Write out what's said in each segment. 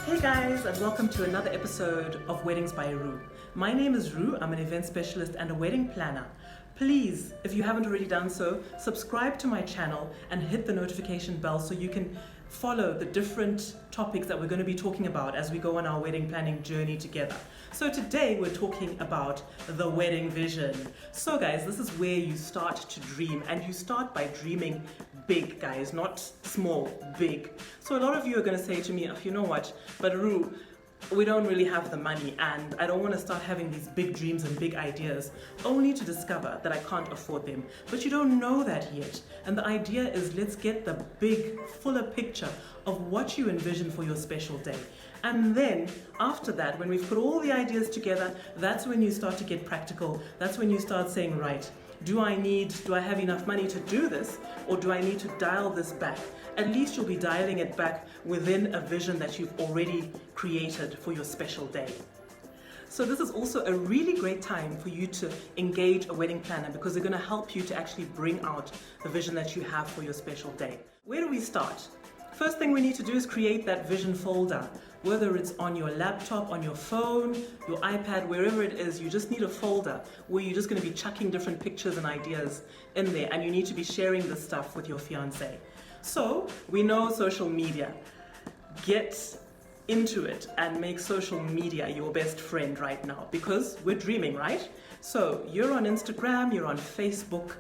Hey guys, and welcome to another episode of Weddings by Rue. My name is Rue. I'm an event specialist and a wedding planner. Please, if you haven't already done so, subscribe to my channel and hit the notification bell so you can follow the different topics that we're going to be talking about as we go on our wedding planning journey together. So today we're talking about the wedding vision. So guys, this is where you start to dream, and you start by dreaming big, guys, not small, big. So a lot of you are going to say to me, oh, you know what, but Rue, we don't really have the money and I don't want to start having these big dreams and big ideas only to discover that I can't afford them. But you don't know that yet. And the idea is, let's get the big, fuller picture of what you envision for your special day. And then after that, when we've put all the ideas together, that's when you start to get practical. That's when you start saying, right, do I have enough money to do this, or do I need to dial this back? At least you'll be dialing it back within a vision that you've already created for your special day. So this is also a really great time for you to engage a wedding planner, because they're going to help you to actually bring out the vision that you have for your special day. Where do we start? First thing we need to do is create that vision folder. Whether it's on your laptop, on your phone, your iPad, wherever it is, you just need a folder where you're just going to be chucking different pictures and ideas in there, and you need to be sharing this stuff with your fiancé. So we know social media. Get into it and make social media your best friend right now, because we're dreaming, right? So you're on Instagram, you're on Facebook,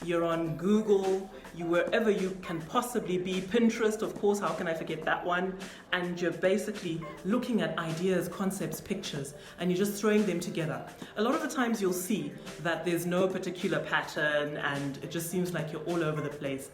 you're on Google, wherever you can possibly be, Pinterest, of course, how can I forget that one? And you're basically looking at ideas, concepts, pictures, and you're just throwing them together. A lot of the times you'll see that there's no particular pattern and it just seems like you're all over the place.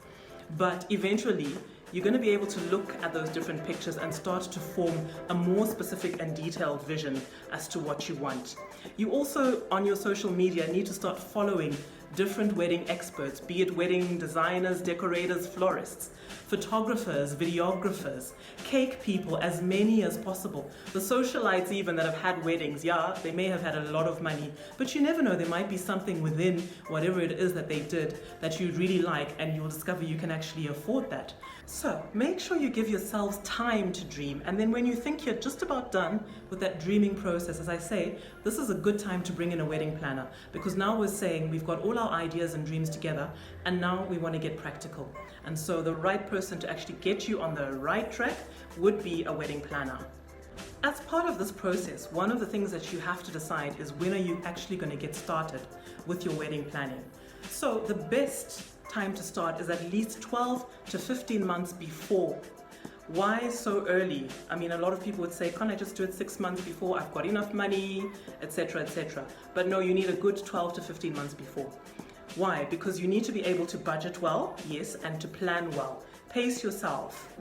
But eventually, you're going to be able to look at those different pictures and start to form a more specific and detailed vision as to what you want. You also, on your social media, need to start following different wedding experts, be it wedding designers, decorators, florists, photographers, videographers, cake people, as many as possible. The socialites even that have had weddings, yeah, they may have had a lot of money, but you never know, there might be something within whatever it is that they did that you really like, and you'll discover you can actually afford that. So make sure you give yourselves time to dream, and then when you think you're just about done with that dreaming process, as I say, this is a good time to bring in a wedding planner, because now we're saying we've got all our ideas and dreams together, and now we want to get practical. And so the right person to actually get you on the right track would be a wedding planner. As part of this process, one of the things that you have to decide is, when are you actually going to get started with your wedding planning? So the best time to start is at least 12 to 15 months before. Why so early? I mean, a lot of people would say, can't I just do it 6 months before? I've got enough money, etc., etc. But no, you need a good 12 to 15 months before. Why? Because you need to be able to budget well, yes, and to plan well. Pace yourself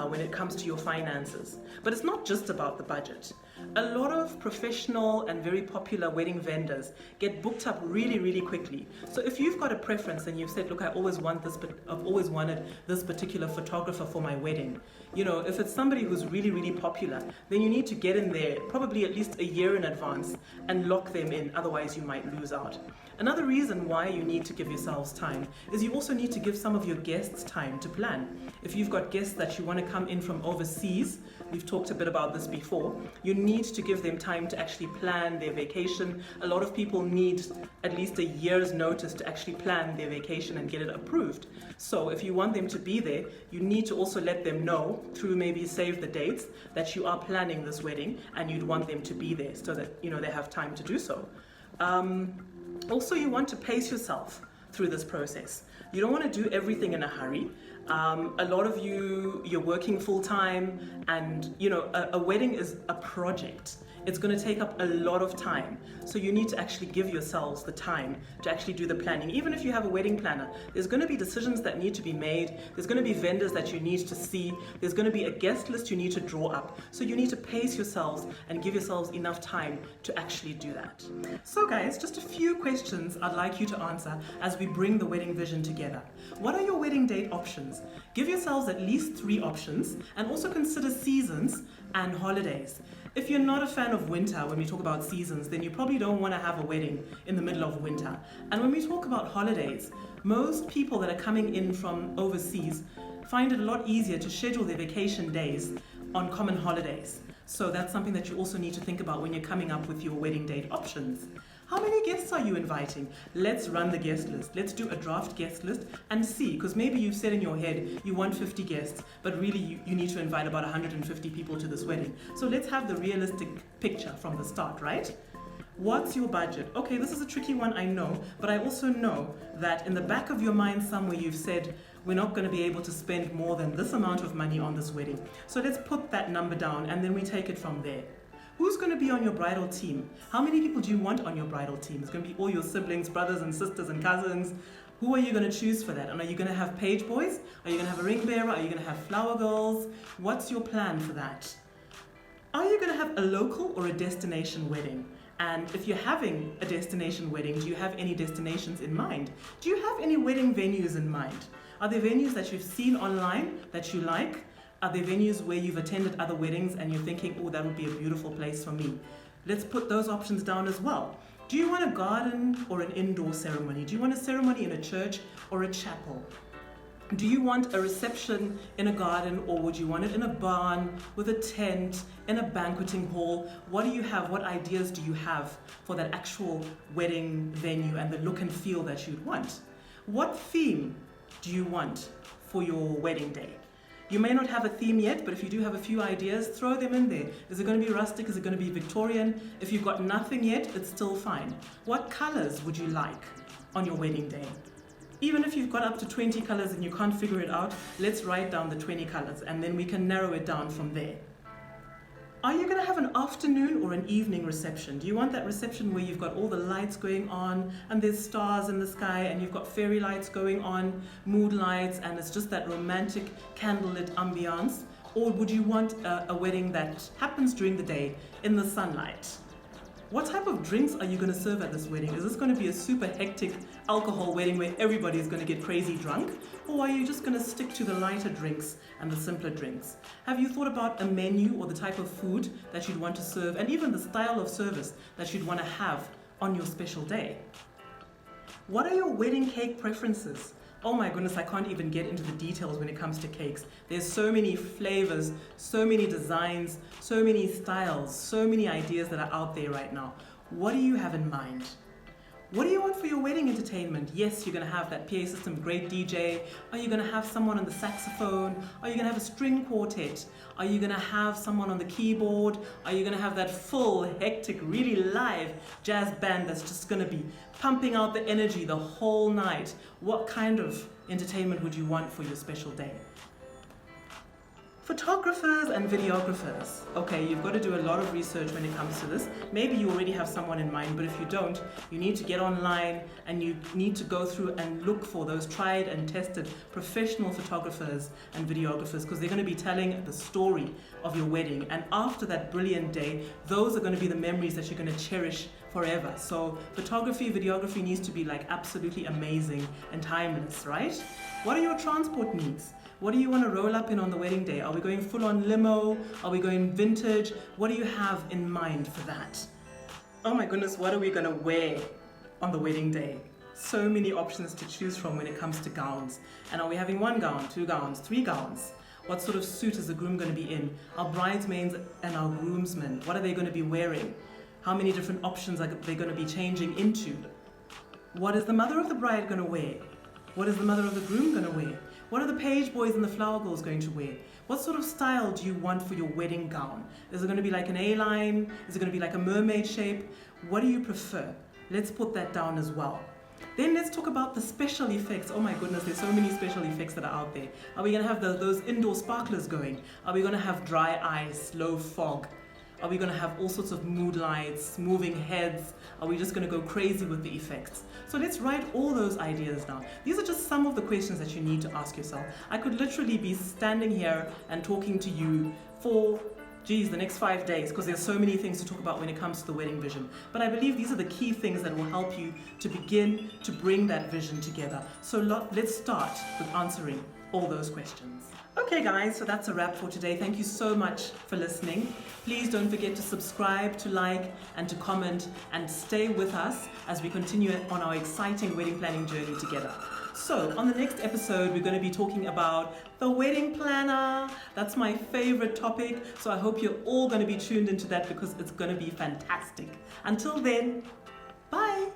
when it comes to your finances. But it's not just about the budget. A lot of professional and very popular wedding vendors get booked up really, really quickly. So if you've got a preference and you've said, look, I've always wanted this particular photographer for my wedding. You know, if it's somebody who's really, really popular, then you need to get in there probably at least a year in advance and lock them in, otherwise you might lose out. Another reason why you need to give yourselves time is you also need to give some of your guests time to plan. If you've got guests that you want to come in from overseas, we've talked a bit about this before, you need to give them time to actually plan their vacation. A lot of people need at least a year's notice to actually plan their vacation and get it approved. So if you want them to be there, you need to also let them know through maybe save the dates that you are planning this wedding and you'd want them to be there, so that they have time to do so. Also, you want to pace yourself through this process. You don't want to do everything in a hurry. A lot of you're working full time, and a wedding is a project. It's going to take up a lot of time. So you need to actually give yourselves the time to actually do the planning. Even if you have a wedding planner, there's going to be decisions that need to be made. There's going to be vendors that you need to see. There's going to be a guest list you need to draw up. So you need to pace yourselves and give yourselves enough time to actually do that. So guys, just a few questions I'd like you to answer as we bring the wedding vision together. What are your wedding date options? Give yourselves at least 3 options, and also consider seasons and holidays. If you're not a fan of winter, when we talk about seasons, then you probably don't want to have a wedding in the middle of winter. And when we talk about holidays, most people that are coming in from overseas find it a lot easier to schedule their vacation days on common holidays. So that's something that you also need to think about when you're coming up with your wedding date options. How many guests are you inviting? Let's run the guest list. Let's do a draft guest list and see, because maybe you've said in your head you want 50 guests, but really you need to invite about 150 people to this wedding. So let's have the realistic picture from the start, right? What's your budget? Okay, this is a tricky one, I know, but I also know that in the back of your mind somewhere you've said, we're not going to be able to spend more than this amount of money on this wedding. So let's put that number down and then we take it from there. Who's going to be on your bridal team? How many people do you want on your bridal team? It's going to be all your siblings, brothers and sisters and cousins. Who are you going to choose for that? And are you going to have page boys? Are you going to have a ring bearer? Are you going to have flower girls? What's your plan for that? Are you going to have a local or a destination wedding? And if you're having a destination wedding, do you have any destinations in mind? Do you have any wedding venues in mind? Are there venues that you've seen online that you like? Are there venues where you've attended other weddings and you're thinking, oh, that would be a beautiful place for me? Let's put those options down as well. Do you want a garden or an indoor ceremony? Do you want a ceremony in a church or a chapel? Do you want a reception in a garden, or would you want it in a barn, with a tent, in a banqueting hall? What do you have? What ideas do you have for that actual wedding venue and the look and feel that you'd want? What theme do you want for your wedding day? You may not have a theme yet, but if you do have a few ideas, throw them in there. Is it going to be rustic? Is it going to be Victorian? If you've got nothing yet, it's still fine. What colors would you like on your wedding day? Even if you've got up to 20 colors and you can't figure it out, let's write down the 20 colors and then we can narrow it down from there. Are you going to have an afternoon or an evening reception? Do you want that reception where you've got all the lights going on and there's stars in the sky and you've got fairy lights going on, mood lights, and it's just that romantic candlelit ambiance? Or would you want a wedding that happens during the day in the sunlight? What type of drinks are you going to serve at this wedding? Is this going to be a super hectic alcohol wedding where everybody is going to get crazy drunk? Or are you just going to stick to the lighter drinks and the simpler drinks? Have you thought about a menu or the type of food that you'd want to serve, and even the style of service that you'd want to have on your special day? What are your wedding cake preferences? Oh my goodness, I can't even get into the details when it comes to cakes. There's so many flavors, so many designs, so many styles, so many ideas that are out there right now. What do you have in mind? What do you want for your wedding entertainment? Yes, you're going to have that PA system, great DJ. Are you going to have someone on the saxophone? Are you going to have a string quartet? Are you going to have someone on the keyboard? Are you going to have that full, hectic, really live jazz band that's just going to be pumping out the energy the whole night? What kind of entertainment would you want for your special day? Photographers and videographers. Okay, you've got to do a lot of research when it comes to this. Maybe you already have someone in mind, but if you don't, you need to get online and you need to go through and look for those tried and tested professional photographers and videographers, because they're going to be telling the story of your wedding. And after that brilliant day, those are going to be the memories that you're going to cherish forever. So photography, videography needs to be like absolutely amazing and timeless, right? What are your transport needs? What do you want to roll up in on the wedding day? Are we going full on limo? Are we going vintage? What do you have in mind for that? Oh my goodness, what are we going to wear on the wedding day? So many options to choose from when it comes to gowns. And are we having 1 gown, 2 gowns, 3 gowns? What sort of suit is the groom going to be in? Our bridesmaids and our groomsmen, what are they going to be wearing? How many different options are they going to be changing into? What is the mother of the bride going to wear? What is the mother of the groom going to wear? What are the page boys and the flower girls going to wear? What sort of style do you want for your wedding gown? Is it going to be like an A-line? Is it going to be like a mermaid shape? What do you prefer? Let's put that down as well. Then let's talk about the special effects. Oh my goodness, there's so many special effects that are out there. Are we going to have those indoor sparklers going? Are we going to have dry ice, low fog? Are we going to have all sorts of mood lights, moving heads? Are we just going to go crazy with the effects? So let's write all those ideas down. These are just some of the questions that you need to ask yourself. I could literally be standing here and talking to you for, the next 5 days, because there's so many things to talk about when it comes to the wedding vision. But I believe these are the key things that will help you to begin to bring that vision together. So let's start with answering all those questions. Okay guys, so that's a wrap for today. Thank you so much for listening. Please don't forget to subscribe, to like, and to comment, and stay with us as we continue on our exciting wedding planning journey together. So, on the next episode, we're going to be talking about the wedding planner. That's my favorite topic. So, I hope you're all going to be tuned into that because it's going to be fantastic. Until then, bye.